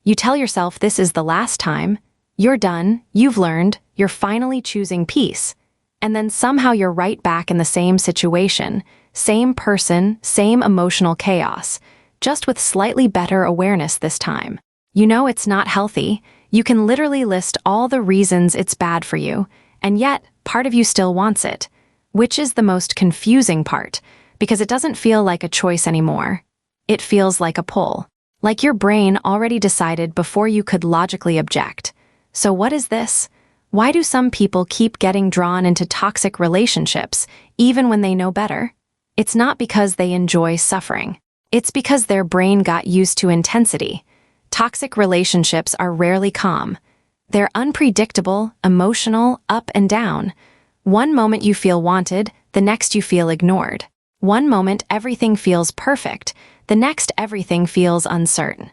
You tell yourself this is the last time, you're done, you've learned, you're finally choosing peace. And then somehow you're right back in the same situation, same person, same emotional chaos, just with slightly better awareness this time. You know it's not healthy. You can literally list all the reasons it's bad for you, and yet part of you still wants it, which is the most confusing part, because it doesn't feel like a choice anymore. It feels like a pull. Like your brain already decided before you could logically object. So what is this? Why do some people keep getting drawn into toxic relationships, even when they know better? It's not because they enjoy suffering. It's because their brain got used to intensity. Toxic relationships are rarely calm. They're unpredictable, emotional, up and down. One moment you feel wanted, the next you feel ignored. One moment everything feels perfect, the next everything feels uncertain.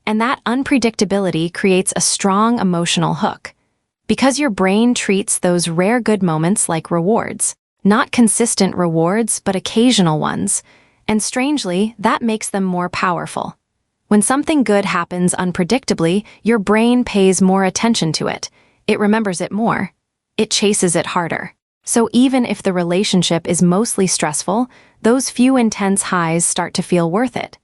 And that unpredictability creates a strong emotional hook. Because your brain treats those rare good moments like rewards. Not consistent rewards, but occasional ones. And strangely, that makes them more powerful. When something good happens unpredictably, your brain pays more attention to it. It remembers it more. It chases it harder. So even if the relationship is mostly stressful, those few intense highs start to feel worth it.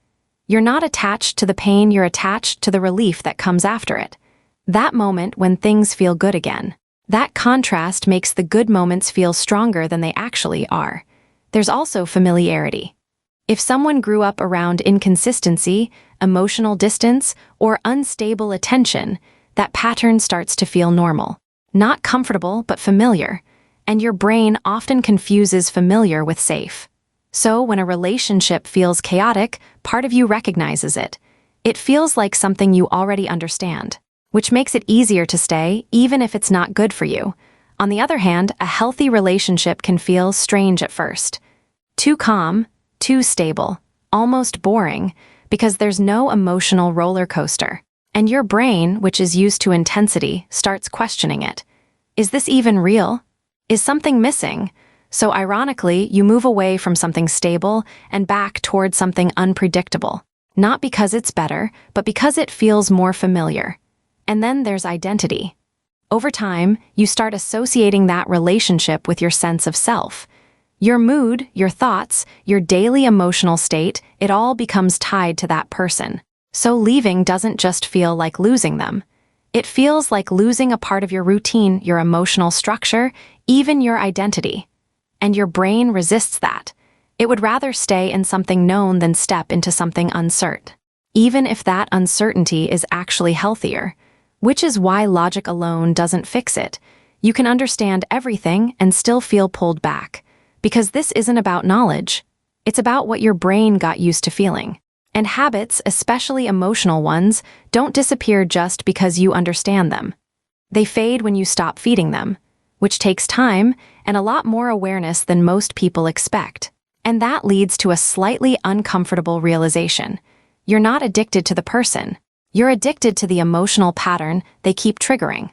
You're not attached to the pain, you're attached to the relief that comes after it. That moment when things feel good again. That contrast makes the good moments feel stronger than they actually are. There's also familiarity. If someone grew up around inconsistency, emotional distance, or unstable attention, that pattern starts to feel normal. Not comfortable, but familiar. And your brain often confuses familiar with safe. So when a relationship feels chaotic, part of you recognizes it. It feels like something you already understand, which makes it easier to stay even if it's not good for you. On the other hand, a healthy relationship can feel strange at first. Too calm, too stable, almost boring, because there's no emotional roller coaster. And your brain, which is used to intensity, starts questioning it. Is this even real? Is something missing? So ironically, you move away from something stable and back towards something unpredictable. Not because it's better, but because it feels more familiar. And then there's identity. Over time, you start associating that relationship with your sense of self. Your mood, your thoughts, your daily emotional state, it all becomes tied to that person. So leaving doesn't just feel like losing them. It feels like losing a part of your routine, your emotional structure, even your identity. And your brain resists that. It would rather stay in something known than step into something uncertain, even if that uncertainty is actually healthier. Which is why logic alone doesn't fix it. You can understand everything and still feel pulled back. Because this isn't about knowledge. It's about what your brain got used to feeling. And habits, especially emotional ones, don't disappear just because you understand them. They fade when you stop feeding them, which takes time and a lot more awareness than most people expect. And that leads to a slightly uncomfortable realization. You're not addicted to the person. You're addicted to the emotional pattern they keep triggering.